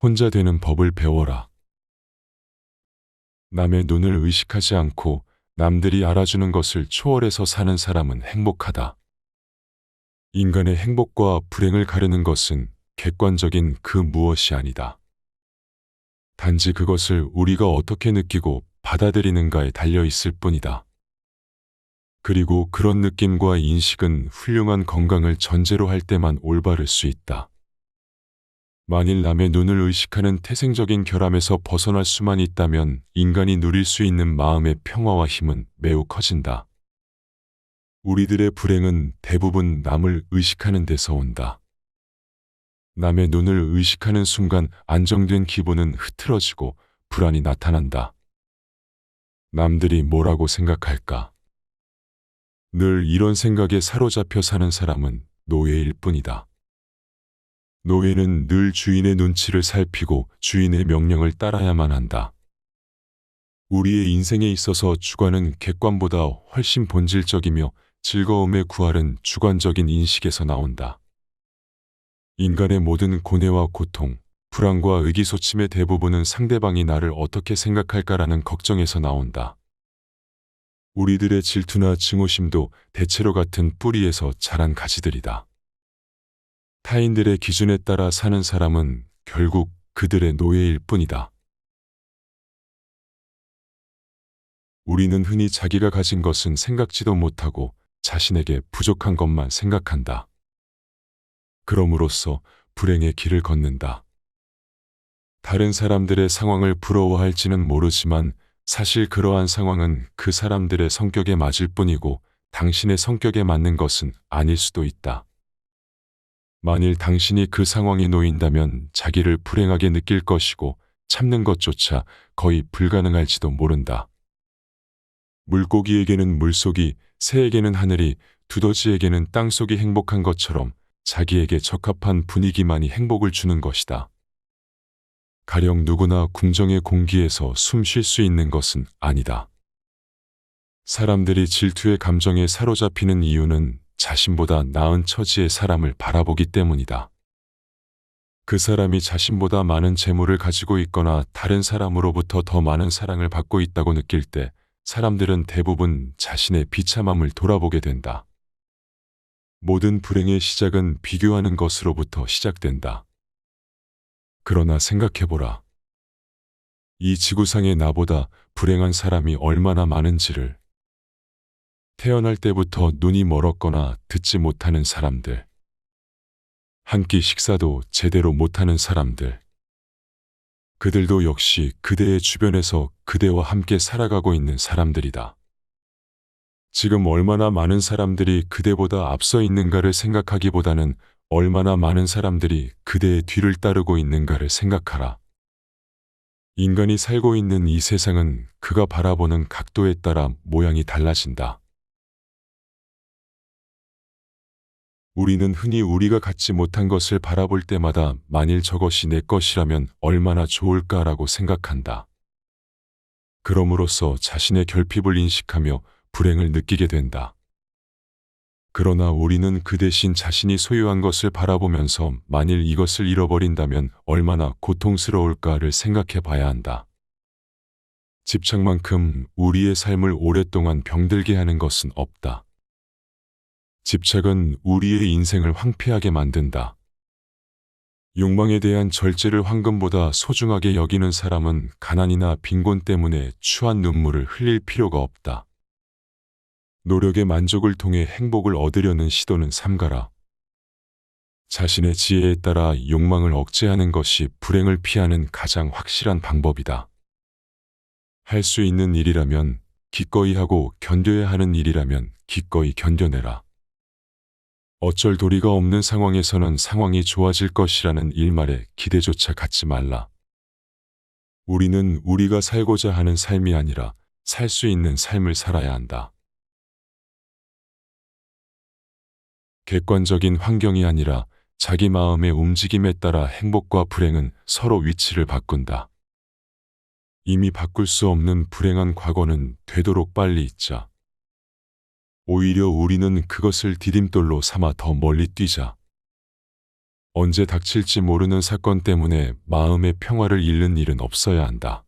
혼자 되는 법을 배워라. 남의 눈을 의식하지 않고 남들이 알아주는 것을 초월해서 사는 사람은 행복하다. 인간의 행복과 불행을 가르는 것은 객관적인 그 무엇이 아니다. 단지 그것을 우리가 어떻게 느끼고 받아들이는가에 달려 있을 뿐이다. 그리고 그런 느낌과 인식은 훌륭한 건강을 전제로 할 때만 올바를 수 있다. 만일 남의 눈을 의식하는 태생적인 결함에서 벗어날 수만 있다면 인간이 누릴 수 있는 마음의 평화와 힘은 매우 커진다. 우리들의 불행은 대부분 남을 의식하는 데서 온다. 남의 눈을 의식하는 순간 안정된 기분은 흐트러지고 불안이 나타난다. 남들이 뭐라고 생각할까? 늘 이런 생각에 사로잡혀 사는 사람은 노예일 뿐이다. 노예는 늘 주인의 눈치를 살피고 주인의 명령을 따라야만 한다. 우리의 인생에 있어서 주관은 객관보다 훨씬 본질적이며 즐거움의 구할은 주관적인 인식에서 나온다. 인간의 모든 고뇌와 고통, 불안과 의기소침의 대부분은 상대방이 나를 어떻게 생각할까라는 걱정에서 나온다. 우리들의 질투나 증오심도 대체로 같은 뿌리에서 자란 가지들이다. 타인들의 기준에 따라 사는 사람은 결국 그들의 노예일 뿐이다. 우리는 흔히 자기가 가진 것은 생각지도 못하고 자신에게 부족한 것만 생각한다. 그럼으로써 불행의 길을 걷는다. 다른 사람들의 상황을 부러워할지는 모르지만 사실 그러한 상황은 그 사람들의 성격에 맞을 뿐이고 당신의 성격에 맞는 것은 아닐 수도 있다. 만일 당신이 그 상황에 놓인다면 자기를 불행하게 느낄 것이고 참는 것조차 거의 불가능할지도 모른다. 물고기에게는 물속이, 새에게는 하늘이, 두더지에게는 땅속이 행복한 것처럼 자기에게 적합한 분위기만이 행복을 주는 것이다. 가령 누구나 궁정의 공기에서 숨 쉴 수 있는 것은 아니다. 사람들이 질투의 감정에 사로잡히는 이유는 자신보다 나은 처지의 사람을 바라보기 때문이다. 그 사람이 자신보다 많은 재물을 가지고 있거나 다른 사람으로부터 더 많은 사랑을 받고 있다고 느낄 때 사람들은 대부분 자신의 비참함을 돌아보게 된다. 모든 불행의 시작은 비교하는 것으로부터 시작된다. 그러나 생각해보라. 이 지구상의 나보다 불행한 사람이 얼마나 많은지를. 태어날 때부터 눈이 멀었거나 듣지 못하는 사람들. 한 끼 식사도 제대로 못하는 사람들. 그들도 역시 그대의 주변에서 그대와 함께 살아가고 있는 사람들이다. 지금 얼마나 많은 사람들이 그대보다 앞서 있는가를 생각하기보다는 얼마나 많은 사람들이 그대의 뒤를 따르고 있는가를 생각하라. 인간이 살고 있는 이 세상은 그가 바라보는 각도에 따라 모양이 달라진다. 우리는 흔히 우리가 갖지 못한 것을 바라볼 때마다 만일 저것이 내 것이라면 얼마나 좋을까라고 생각한다. 그럼으로써 자신의 결핍을 인식하며 불행을 느끼게 된다. 그러나 우리는 그 대신 자신이 소유한 것을 바라보면서 만일 이것을 잃어버린다면 얼마나 고통스러울까를 생각해 봐야 한다. 집착만큼 우리의 삶을 오랫동안 병들게 하는 것은 없다. 집착은 우리의 인생을 황폐하게 만든다. 욕망에 대한 절제를 황금보다 소중하게 여기는 사람은 가난이나 빈곤 때문에 추한 눈물을 흘릴 필요가 없다. 노력의 만족을 통해 행복을 얻으려는 시도는 삼가라. 자신의 지혜에 따라 욕망을 억제하는 것이 불행을 피하는 가장 확실한 방법이다. 할 수 있는 일이라면 기꺼이 하고 견뎌야 하는 일이라면 기꺼이 견뎌내라. 어쩔 도리가 없는 상황에서는 상황이 좋아질 것이라는 일말에 기대조차 갖지 말라. 우리는 우리가 살고자 하는 삶이 아니라 살 수 있는 삶을 살아야 한다. 객관적인 환경이 아니라 자기 마음의 움직임에 따라 행복과 불행은 서로 위치를 바꾼다. 이미 바꿀 수 없는 불행한 과거는 되도록 빨리 잊자. 오히려 우리는 그것을 디딤돌로 삼아 더 멀리 뛰자. 언제 닥칠지 모르는 사건 때문에 마음의 평화를 잃는 일은 없어야 한다.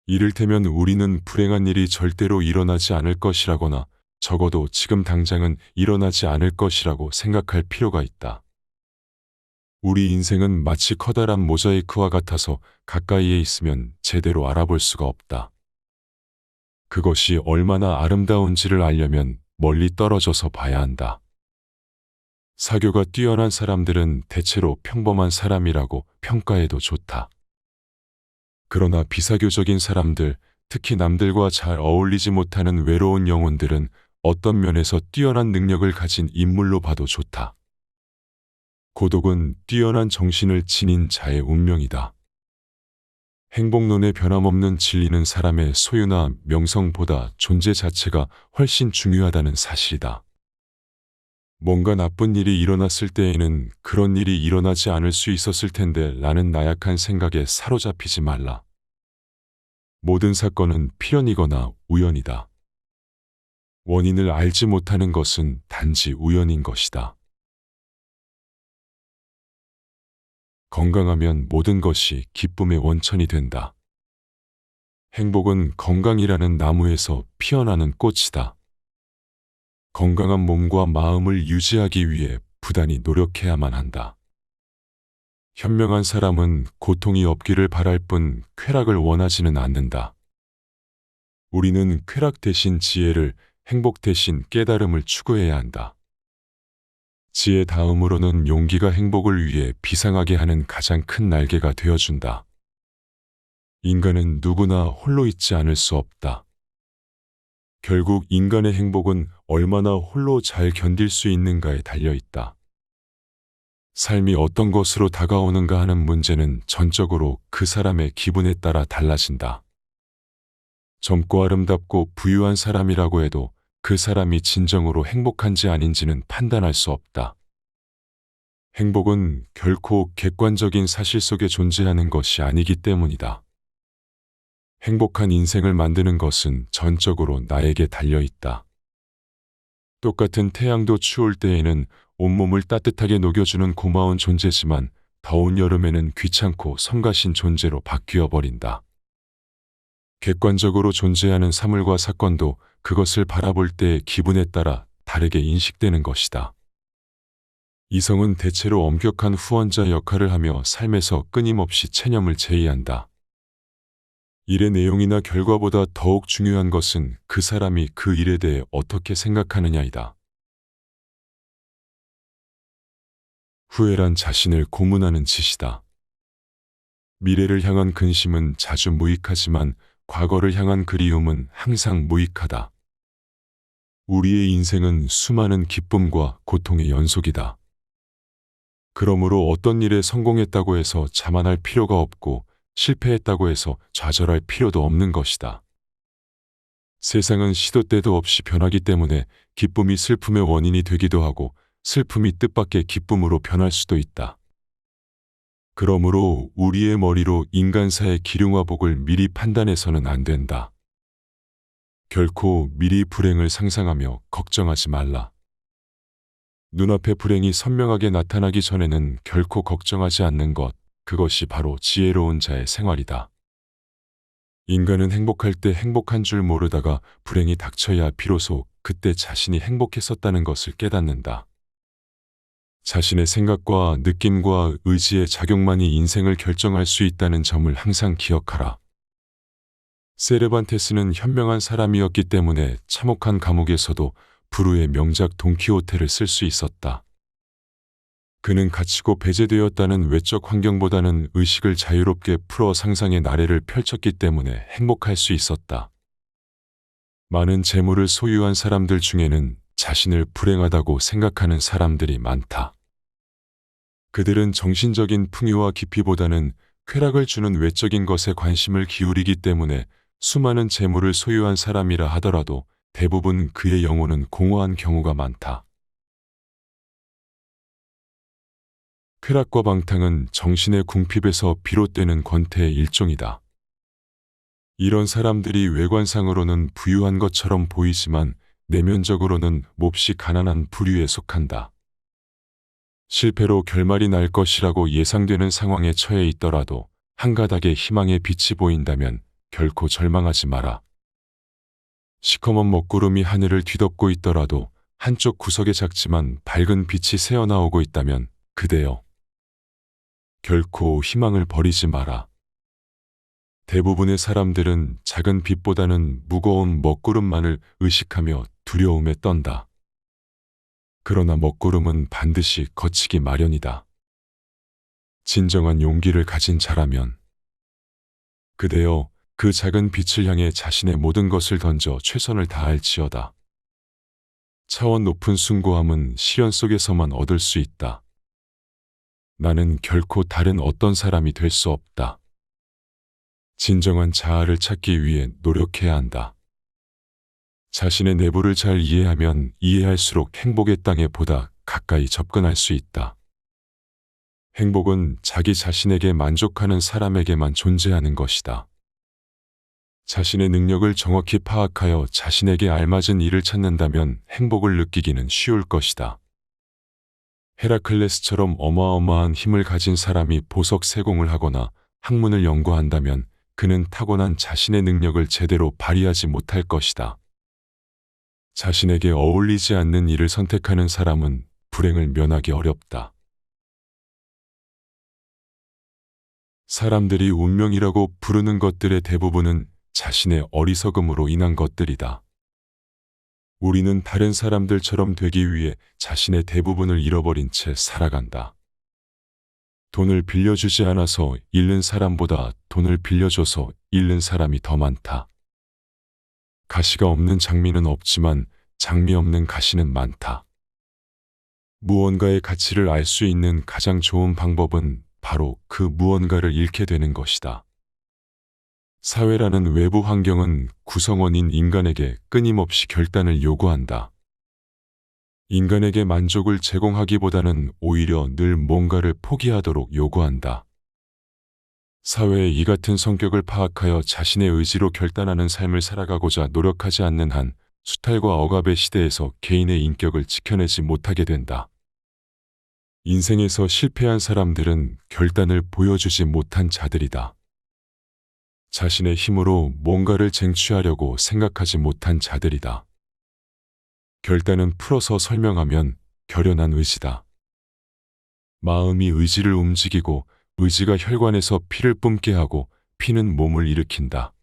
이를테면 우리는 불행한 일이 절대로 일어나지 않을 것이라거나 적어도 지금 당장은 일어나지 않을 것이라고 생각할 필요가 있다. 우리 인생은 마치 커다란 모자이크와 같아서 가까이에 있으면 제대로 알아볼 수가 없다. 그것이 얼마나 아름다운지를 알려면 멀리 떨어져서 봐야 한다. 사교가 뛰어난 사람들은 대체로 평범한 사람이라고 평가해도 좋다. 그러나 비사교적인 사람들, 특히 남들과 잘 어울리지 못하는 외로운 영혼들은 어떤 면에서 뛰어난 능력을 가진 인물로 봐도 좋다. 고독은 뛰어난 정신을 지닌 자의 운명이다. 행복론의 변함없는 진리는 사람의 소유나 명성보다 존재 자체가 훨씬 중요하다는 사실이다. 뭔가 나쁜 일이 일어났을 때에는 그런 일이 일어나지 않을 수 있었을 텐데 라는 나약한 생각에 사로잡히지 말라. 모든 사건은 필연이거나 우연이다. 원인을 알지 못하는 것은 단지 우연인 것이다. 건강하면 모든 것이 기쁨의 원천이 된다. 행복은 건강이라는 나무에서 피어나는 꽃이다. 건강한 몸과 마음을 유지하기 위해 부단히 노력해야만 한다. 현명한 사람은 고통이 없기를 바랄 뿐 쾌락을 원하지는 않는다. 우리는 쾌락 대신 지혜를, 행복 대신 깨달음을 추구해야 한다. 지혜 다음으로는 용기가 행복을 위해 비상하게 하는 가장 큰 날개가 되어준다. 인간은 누구나 홀로 있지 않을 수 없다. 결국 인간의 행복은 얼마나 홀로 잘 견딜 수 있는가에 달려있다. 삶이 어떤 것으로 다가오는가 하는 문제는 전적으로 그 사람의 기분에 따라 달라진다. 젊고 아름답고 부유한 사람이라고 해도 그 사람이 진정으로 행복한지 아닌지는 판단할 수 없다. 행복은 결코 객관적인 사실 속에 존재하는 것이 아니기 때문이다. 행복한 인생을 만드는 것은 전적으로 나에게 달려있다. 똑같은 태양도 추울 때에는 온몸을 따뜻하게 녹여주는 고마운 존재지만 더운 여름에는 귀찮고 성가신 존재로 바뀌어 버린다. 객관적으로 존재하는 사물과 사건도 그것을 바라볼 때의 기분에 따라 다르게 인식되는 것이다. 이성은 대체로 엄격한 후원자 역할을 하며 삶에서 끊임없이 체념을 제의한다. 일의 내용이나 결과보다 더욱 중요한 것은 그 사람이 그 일에 대해 어떻게 생각하느냐이다. 후회란 자신을 고문하는 짓이다. 미래를 향한 근심은 자주 무익하지만 과거를 향한 그리움은 항상 무익하다. 우리의 인생은 수많은 기쁨과 고통의 연속이다. 그러므로 어떤 일에 성공했다고 해서 자만할 필요가 없고 실패했다고 해서 좌절할 필요도 없는 것이다. 세상은 시도 때도 없이 변하기 때문에 기쁨이 슬픔의 원인이 되기도 하고 슬픔이 뜻밖의 기쁨으로 변할 수도 있다. 그러므로 우리의 머리로 인간사의 기륭화복을 미리 판단해서는 안 된다. 결코 미리 불행을 상상하며 걱정하지 말라. 눈앞에 불행이 선명하게 나타나기 전에는 결코 걱정하지 않는 것, 그것이 바로 지혜로운 자의 생활이다. 인간은 행복할 때 행복한 줄 모르다가 불행이 닥쳐야 비로소 그때 자신이 행복했었다는 것을 깨닫는다. 자신의 생각과 느낌과 의지의 작용만이 인생을 결정할 수 있다는 점을 항상 기억하라. 세르반테스는 현명한 사람이었기 때문에 참혹한 감옥에서도 불후의 명작 돈키호테를 쓸 수 있었다. 그는 갇히고 배제되었다는 외적 환경보다는 의식을 자유롭게 풀어 상상의 나래를 펼쳤기 때문에 행복할 수 있었다. 많은 재물을 소유한 사람들 중에는 자신을 불행하다고 생각하는 사람들이 많다. 그들은 정신적인 풍요와 깊이보다는 쾌락을 주는 외적인 것에 관심을 기울이기 때문에 수많은 재물을 소유한 사람이라 하더라도 대부분 그의 영혼은 공허한 경우가 많다. 쾌락과 방탕은 정신의 궁핍에서 비롯되는 권태의 일종이다. 이런 사람들이 외관상으로는 부유한 것처럼 보이지만 내면적으로는 몹시 가난한 부류에 속한다. 실패로 결말이 날 것이라고 예상되는 상황에 처해 있더라도 한 가닥의 희망의 빛이 보인다면 결코 절망하지 마라. 시커먼 먹구름이 하늘을 뒤덮고 있더라도 한쪽 구석에 작지만 밝은 빛이 새어나오고 있다면 그대여, 결코 희망을 버리지 마라. 대부분의 사람들은 작은 빛보다는 무거운 먹구름만을 의식하며 두려움에 떤다. 그러나 먹구름은 반드시 거치기 마련이다. 진정한 용기를 가진 자라면 그대여, 그 작은 빛을 향해 자신의 모든 것을 던져 최선을 다할지어다. 차원 높은 숭고함은 시련 속에서만 얻을 수 있다. 나는 결코 다른 어떤 사람이 될 수 없다. 진정한 자아를 찾기 위해 노력해야 한다. 자신의 내부를 잘 이해하면 이해할수록 행복의 땅에 보다 가까이 접근할 수 있다. 행복은 자기 자신에게 만족하는 사람에게만 존재하는 것이다. 자신의 능력을 정확히 파악하여 자신에게 알맞은 일을 찾는다면 행복을 느끼기는 쉬울 것이다. 헤라클레스처럼 어마어마한 힘을 가진 사람이 보석 세공을 하거나 학문을 연구한다면 그는 타고난 자신의 능력을 제대로 발휘하지 못할 것이다. 자신에게 어울리지 않는 일을 선택하는 사람은 불행을 면하기 어렵다. 사람들이 운명이라고 부르는 것들의 대부분은 자신의 어리석음으로 인한 것들이다. 우리는 다른 사람들처럼 되기 위해 자신의 대부분을 잃어버린 채 살아간다. 돈을 빌려주지 않아서 잃는 사람보다 돈을 빌려줘서 잃는 사람이 더 많다. 가시가 없는 장미는 없지만 장미 없는 가시는 많다. 무언가의 가치를 알 수 있는 가장 좋은 방법은 바로 그 무언가를 잃게 되는 것이다. 사회라는 외부 환경은 구성원인 인간에게 끊임없이 결단을 요구한다. 인간에게 만족을 제공하기보다는 오히려 늘 뭔가를 포기하도록 요구한다. 사회의 이 같은 성격을 파악하여 자신의 의지로 결단하는 삶을 살아가고자 노력하지 않는 한 수탈과 억압의 시대에서 개인의 인격을 지켜내지 못하게 된다. 인생에서 실패한 사람들은 결단을 보여주지 못한 자들이다. 자신의 힘으로 뭔가를 쟁취하려고 생각하지 못한 자들이다. 결단은 풀어서 설명하면 결연한 의지다. 마음이 의지를 움직이고 의지가 혈관에서 피를 뿜게 하고 피는 몸을 일으킨다.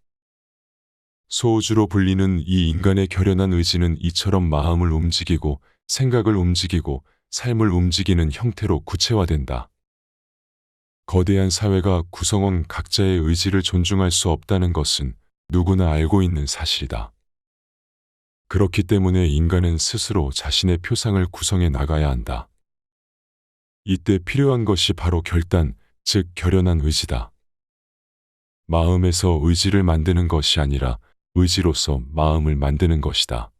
소우주로 불리는 이 인간의 결연한 의지는 이처럼 마음을 움직이고 생각을 움직이고 삶을 움직이는 형태로 구체화된다. 거대한 사회가 구성원 각자의 의지를 존중할 수 없다는 것은 누구나 알고 있는 사실이다. 그렇기 때문에 인간은 스스로 자신의 표상을 구성해 나가야 한다. 이때 필요한 것이 바로 결단, 즉 결연한 의지다. 마음에서 의지를 만드는 것이 아니라 의지로서 마음을 만드는 것이다.